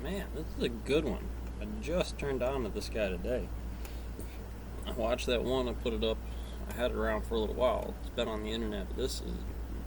Man, this is a good one. I just turned on to this guy today. I watched that one, I put it up. I had it around for a little while. It's been on the internet, but this is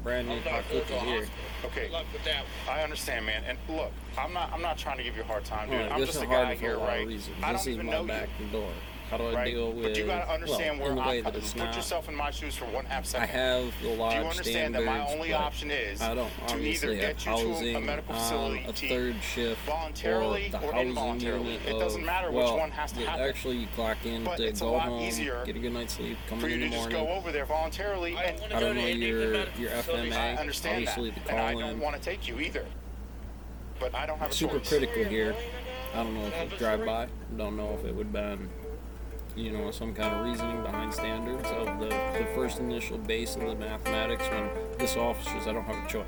brand new hot cookie here. Okay, Good luck with that. I understand, man. And look, I'm not trying to give you a hard time, dude. Well, I'm this just is a hard guy for here, a lot right? of reasons. I This don't is even my know back you. door. How do I Right? deal with? But you gotta understand well, in the where way I'm that it's Put not. yourself in my shoes for 1/2 I second. have the Do you lodge understand standards, that my only but option is I don't to obviously either have get you to a housing medical on facility a third shift voluntarily or the or housing involuntarily? unit It doesn't of, matter which well, one has to happen. Actually, you clock in But to it's a go lot home, easier get a good night's sleep, come for in you the to just morning. go over there voluntarily. And I don't know your I FMA, understand obviously that, the and I call-in. don't want to take you either. But I don't have a Super choice. critical here. I don't know if it would drive by. Don't know if it would been, some kind of reasoning behind standards of the first initial base of the mathematics when this officers, I don't have a choice.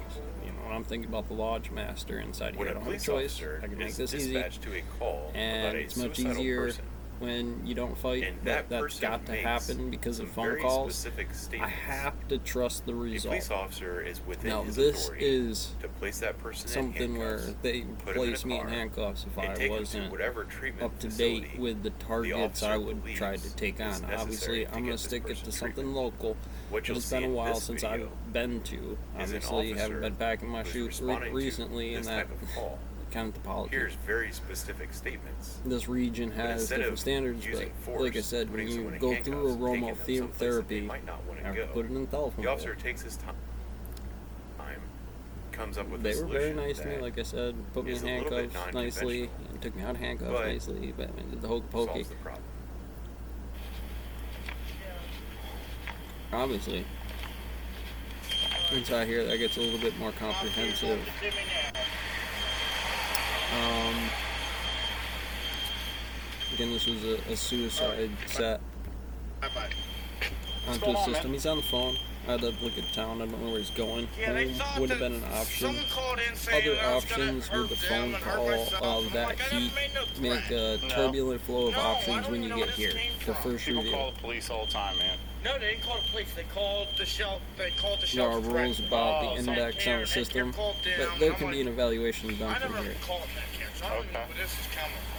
When I'm thinking about the lodge master inside here, I don't have a choice. I can make this easy. To a call And about a it's much suicidal easier person. when you don't fight. And That's person got to makes happen because of some phone very calls. specific I statements. have to trust the A result. police officer is within Now, his this authority is to place that person something in where handcuffs, they put him in a place me in car, handcuffs if and I take him to wasn't whatever treatment up to facility date with the the targets I officer would believes try to take is on. necessary Obviously, to I'm get going to this stick it person to something treatment. local. What But you'll it's see been a in while this since video I've been to. is an Obviously, haven't officer been back in my who's shoes responding to recently in this that type of call. kind of topology. Here's very specific statements. This region But has instead different of standards, using but force, like I said, when putting you someone in go through a handcuffs, taking them someplace that they therapy, might not want I to have go. to put it in the telephone The officer book. takes his time, comes up with a They were very solution nice to me, that like I said, put me in is a little bit handcuffs nicely, non-conventional, and took me out of handcuffs but nicely, but did the hokey pokey. solves the problem. Obviously, inside here that gets a little bit more comprehensive. Again, this was a suicide set onto a system. He's on the phone. I had to look at town. I don't know where he's going. Home would have been an option. Other options with the phone call that heat make a turbulent flow of options when you get here. The first People review. call the police all the time, man. No, they didn't call the police. They called the shelf. They called the There are shelf. rules about the Oh, index on the system, but there can be an evaluation done I from never here. called that camp, so I don't even know Okay. where this is coming from.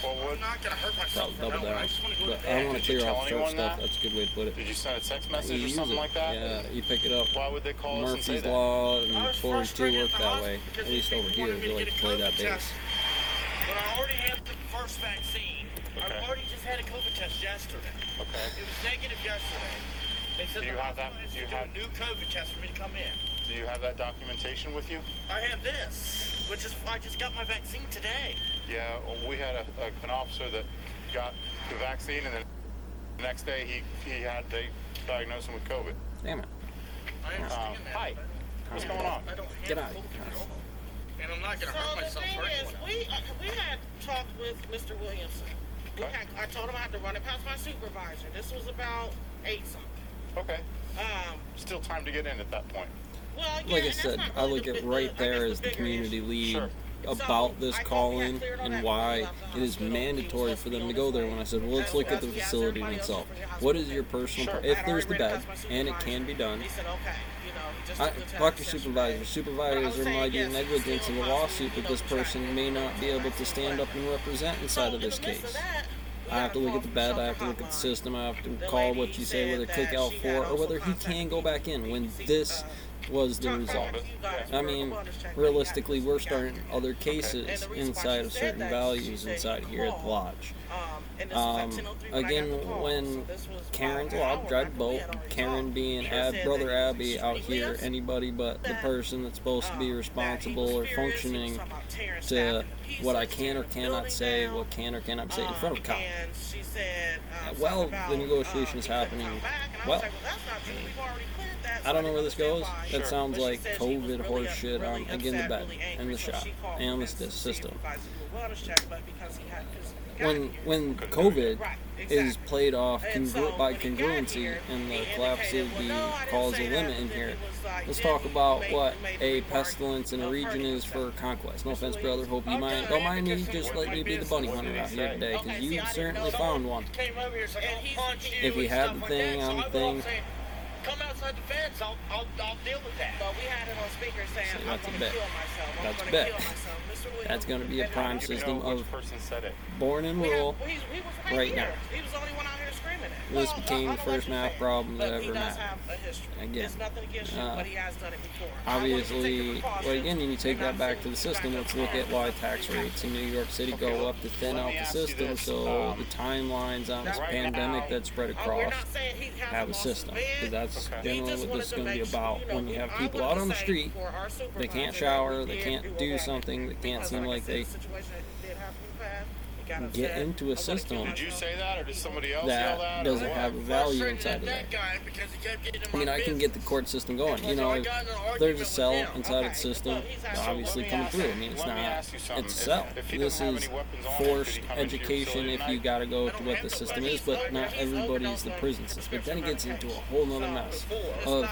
Well, what? I'm not gonna hurt myself. Probably double for no one. down. I just want to go But to I don't bed. want to Did you clear tell off short anyone stuff. that? That's a good way to put it. Did you send a text You message or use something it. like that? Yeah, you pick it up. Why would they call us and say Murphy's that? Law I and was 42 frustrated work at the that hospital way. because At these least over people here, wanted me they to like get to a play that COVID base. test. But I already had the first vaccine. Okay. I already just had a COVID test yesterday. Okay. It was negative yesterday. They said Do you the have that? hospital has Do you to have- do a new COVID test for me to come in. Do you have that documentation with you? I have this, which is I just got my vaccine today. Yeah, well, we had an officer that got the vaccine, and then the next day they diagnosed him with COVID. Damn it. I understand that. Hi. What's going on? I don't have Get out of COVID here. at all. And I'm not gonna So hurt the myself thing hurting is, one. we had talked with Mr. Williamson. Okay. I told him I had to run it past my supervisor. This was about 8 something. Okay. Um, Still time to get in at that point. well, yeah, Like I and that's said, not I really look the at big- right I guess there the as the bigger community issue. lead Sure. about this I thought we call-in had cleared all and that why before we left the it is hospital. He was mandatory supposed for to be them on to go his there. way. When I said, well, let's look at the He asked facility in everybody else itself. to bring your What is hospital your bill. personal, Sure. if I'd there's already the ran it bed, past my and it supervisor. can be done, He said, okay, he just I, took the test talk to yesterday. supervisor. But I Supervisor was saying, might be yes, negligence still of a possible, lawsuit that this to track person may not be able to stand up and represent inside So, of this in the midst of case. that, we I have got to a look call at the from bed, I Shelter have to look at the Hotline. system, I have to The call lady what you say, said whether cook that out she for, had or also whether he can go back in when this was the result. I mean, realistically, we're starting other cases inside of certain values inside here at the lodge. Again, when Karen's allowed to drive the boat, Karen being Brother Abby out here, anybody but the person that's supposed to be responsible or functioning to what I can or cannot say, what can or cannot say in front of a cop. While the negotiation is happening, well, I don't know where this goes. That sounds like COVID horse shit on, again, the bed and the shop and the system. When COVID is played off by congruency and the collapse of the cause of limit in here, let's talk about what a pestilence in a region is for conquest. No offense, brother. Hope you don't mind me just letting you be the bunny hunter out here today, because you certainly found one. If you have the thing on the thing, come outside the fence. I'll deal with that. But we had it on speaker saying, See, I'm that's a going to bet. kill myself. I'm That's a going to bet. kill myself. Mr. Williams, That's going to be a prime Do you system know which of person said it? born and he rule. was right here. now. He was the only one out here screaming it. This Well, became I the don't first like math you, problem that but he ever does mattered. have a history. Again, It's nothing against you, but he has done it before. Obviously, well, again, when you take that back to the system, let's look at why tax rates in New York City go up to thin out the system, so the timelines on this pandemic that spread across have a system, because that's generally what this is going to be about. When you have people out on the street, they can't shower, they can't do something, they can't seem like they get into a system Did you say that, or did somebody else yell that that? doesn't have a value inside of that. I mean, I can get the court system going. You know, if there's a cell inside of the system, obviously coming through. I mean, it's not, it's a cell. This is forced education if you gotta go to what the system is, but not everybody's the prison system. But then it gets into a whole nother mess of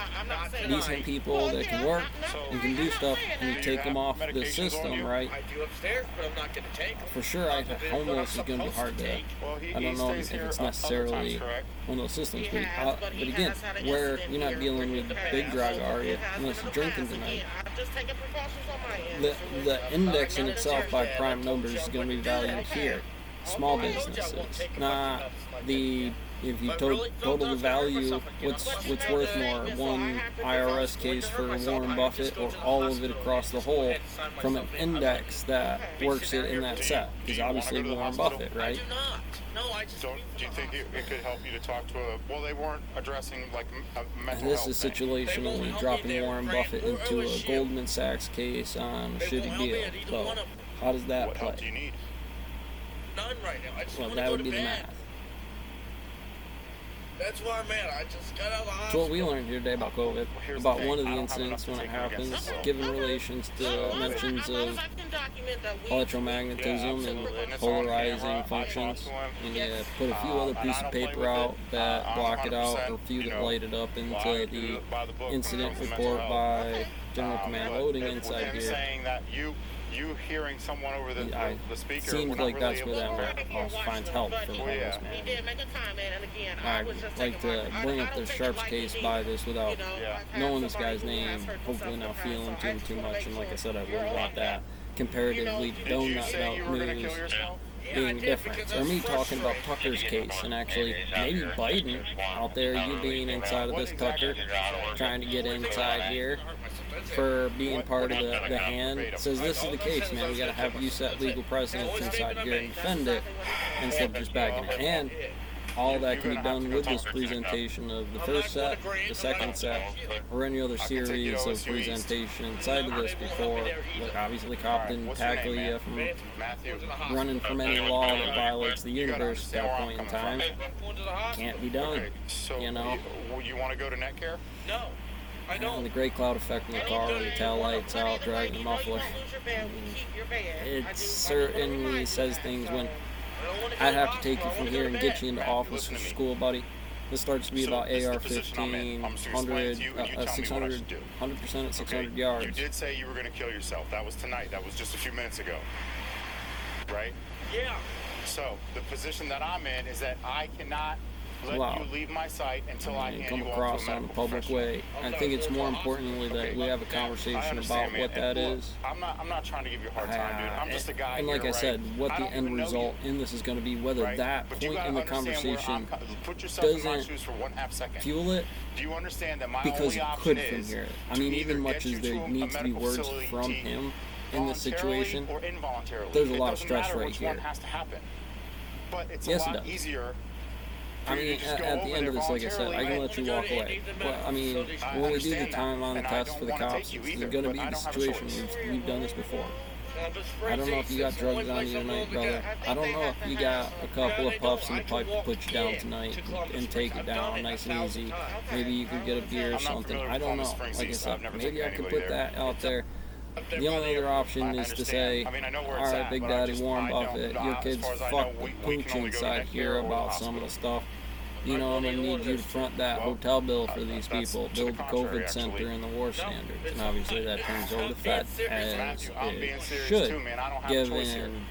decent people that can work and can do stuff, and you take them off the system, right? For sure, homeless is going to be hard to, I don't know if it's necessarily one of those systems, but again, where you're not dealing with big drug, are you, unless you're drinking tonight. The index in itself by prime numbers is going to be valued here. Small businesses, not the, if you total the value, what's worth more, one IRS case for Warren Buffett or all of it across the whole from an index that works it in that set? Because obviously Warren Buffett, right? Do you think it could help you to talk to well, they weren't addressing like a mental This health is thing. situationally dropping Warren Buffett into a Goldman Sachs case on a shitty deal. So how does that What help do play? you need? None right now. I just Well, want to that go would to be the bed. math. That's where I'm at. I just got out of the So hospital. what we learned here today about COVID, here's about the thing. one of the I don't have incidents when enough it to take against happens, this. given relations to mentions of electromagnetism and polarizing functions, and you put a few other pieces of paper out that block it out, or a few that light it up into the incident report by General Command Loading inside Him here. saying that you hearing someone over the speaker. Seems we're not like that's really where able that to- man finds help for the homeless He man. did make a comment, and again, I'd was just like taking to my- bring I up the don't take Sharps it case lightly, by this without you know, I've had knowing this somebody guy's who name, has hurt hopefully themselves not in the feeling past, so I too just much, make and like I sure said, I you're wouldn't want that comparatively Did you donut say you about were gonna news kill yourself? being different. Or me talking about Tucker's case, and actually maybe Biden out there, you being inside of this Tucker, trying to get inside here for being part of the hand, says this is the case, man, we gotta have you set legal precedents inside here and defend it instead of just backing it. And all that can be done with this presentation of the first set, the second set, or any other series of presentation inside of this before. Look, obviously cop didn't tackle you from Matthew. running from any law that violates the universe at that point in time. Can't be done, Okay, so you know. you want to go to Netcare? No, I And don't. the gray cloud effect in the car, the tail lights out, driving the muffler. It certainly says things when I'd have to take you from here and get you into office or school, buddy. This starts to be about this is the AR-15, position I'm in. I'm just gonna 100, explain to you, and you tell me what I 600, should do. 100% at 600 Okay? yards. You did say you were going to kill yourself. That was tonight. That was just a few minutes ago. Right? Yeah. So the position that I'm in is that I cannot let Wow. you leave my site until I You hand come you off across to a on the medical public professional. way. I think it's more importantly that we have a I conversation understand, about man. what that And look, is. I'm not trying to give you a hard time, dude. I'm just a guy And like here, I said, right? what I the don't end even know result you, in this is going to be, whether right? that But you point gotta in the understand where conversation put yourself in my doesn't shoes for 1/2 second. fuel it, Do you understand that my because only it option could is from here. I to mean, either even much get you as there to a needs to be medical words facility from him in this voluntarily situation, or involuntarily. there's a It lot of doesn't stress matter right which here. one has to happen. But it's Yes, a it lot does. easier. I mean, just go at the over end there of this, like I said, I can let you walk away. But I mean, when we do the time on the test for the cops, it's going to be the situation. We've done this before. I don't know if you got drugs on you tonight, brother. I don't know if you got a couple of puffs in the pipe to put you down tonight and take it down nice and easy. Maybe you could get a beer or something. I don't know. Like I said, maybe I could put that out there. The only other option is to say, alright, Big Daddy Warren Buffett, your kids fucked the pooch inside here about some of the stuff. You know, I'm going to need you to front that hotel bill for these people, build the COVID center and the war standards. And obviously that turns over the Fed, as it should, given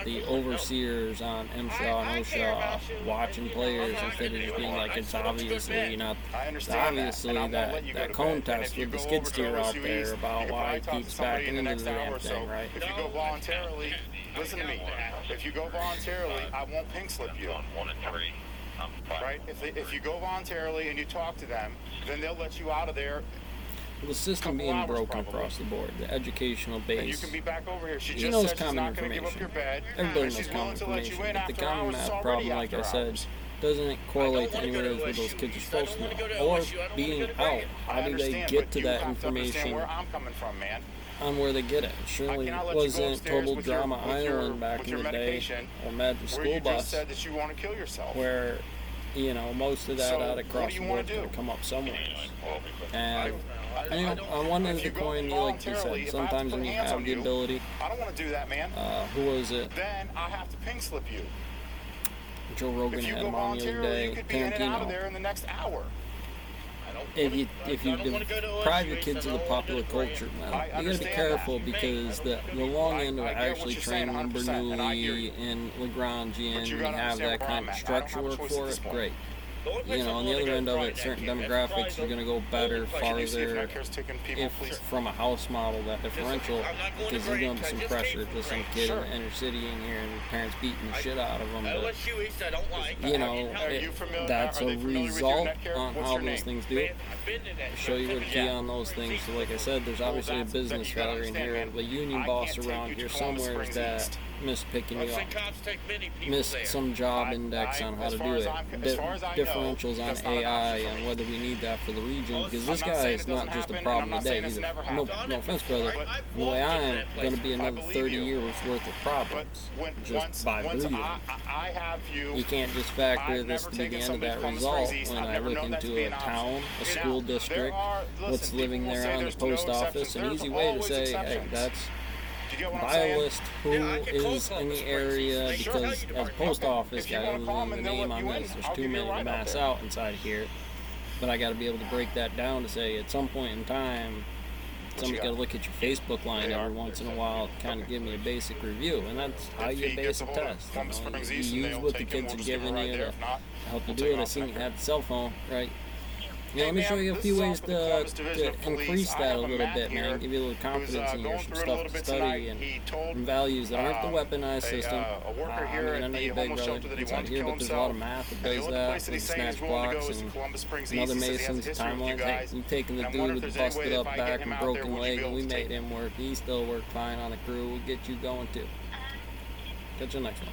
the overseers on MSHA and OSHA watching players instead of just being like, it's obviously not, I it's understand obviously that, and I won't let you go that to cone bed. And test if you with the go skid over to steer out OSU there East, about you why probably it talk to keeps somebody backing in the into next the hour damn or so. thing, right? If you go voluntarily, listen to me. If you go voluntarily, I won't pink slip you. Right? If you go voluntarily and you talk to them, then they'll let you out of there, The system couple being hours broken probably. across the board, the educational and you base. can be back over here. She He just knows said she's common not going to give up information. your bed. Everybody and knows she's common willing to let you information. in But the after common hours. It's math already problem, like I after said, hours. doesn't correlate to wanna go anywhere to where those OSU kids are East. I don't supposed wanna to go know. to Or OSU. I don't wanna being go to out. Grant. How I do they understand, get but to you that have to understand information where I'm coming from, man. on where they get it? I Surely cannot it let you go wasn't upstairs Total with your- Drama with your- Island back with in your the day, medication, or Magic where School you Bus, just said that you want to kill yourself. where, you know, most of that So, out what across do the you board wanna is going do? to come up somewhere. And I don't- I wanted If to you go coin, like you voluntarily, said, if I have to sometimes put when you hands have on the you, ability, I don't want to do that, man. who was it? Then I have to pink slip you. Joe Rogan If you had go him on the other voluntarily, you day, could be in and out of Tarantino. there in the next hour. If you I don't wanna go to OSU deprive the East, kids I of the don't wanna popular go to Grant. culture, man, I you gotta be understand careful that. because the long end of I get what actually you're saying training 100%, and I hear Bernoulli you. and Lagrangian, But you and gotta have that understand where kind I'm of at. I don't structure have a work choice for at this it, point. great. The only place You know, I'm on the willing other to end go of Friday it, certain night, that's demographics probably are going to go better, Can you see if farther, Medcare's taking people, if please? from a house model, that differential, I'm not going to because there's Grant, going to be I some just pressure came from to some Grant. kid Sure. in the inner city in here and parents beating the shit out of them. But, LSU East I don't like. you know, Are you familiar- that's are a they familiar with your result Medcare? on What's how your those name? things do. Man, I've been to that. Show you the key Yeah. on those things. So like I said, there's obviously a that's- business you gotta value in here. understand, The union I boss can't take around you to here Columbus somewhere is Springs that East. missed picking you I've up. seen cops take many people Missed there. some job index on how as to far do as it. as far as I know, Differentials on that's not an AI option for and me. whether we need that for the region, because I'm this not guy saying is it not doesn't just a happen, and problem I'm not today saying it's either. never No, happened. no offense, brother. But- The way I am I've going to be I another believe 30 you. years worth of But problems just once by breathing. I have you. You can't just factor I've this never to be the taken end of somebody that to Columbus result Springs East. when I've I never look known that to into be a an option. town, a Now, school there district, are- what's listen, living people will there say on the there's no post office. exceptions. An There's easy way to always say, hey, exceptions. that's Do you get what I'm buy a saying? list who Yeah, I can call is in Columbus the Springs area East. Sure, because how you as department? post Okay. office If you guy wanna who's call in them the and they'll name let on you in, this. There's I'll too give you a many to ride out mass there. out inside here. But I got to be able to break that down to say at some point in time, somebody's got? got to look at your Facebook line They every are. once in a while to kind of give me a basic review, and that's how If you he base gets a a hold of test. Columbus You know, Springs you East and use they'll what the take him, kids we'll are just give him giving a ride you there. to If not, help you we'll do take it. I off seen from you there. had the cell phone, right? Yeah, Hey, let me show ma'am, you a this few is ways off with the Columbus Division to of Police. increase I that have a a little Matt bit, here man. Give you a little who's confidence in here, going some through it a stuff little to bit study tonight. and He told values that aren't the weaponized a system. worker I here mean, I at know the you're big, homeless brother, shelter that he inside wanted to here, kill but there's a lot of himself. math that And the does only that place that with he's saying he's snatch willing to go blocks is and Columbus Springs and other East. He says he has a masons, history with you timelines. Hey, guys. we've taken the And I'm dude wondering with if the there's any busted way up if I get back him and out there, broken would you leg, be and we able to made take him work. He still worked fine on the crew. We'll get you going too. Catch you next one.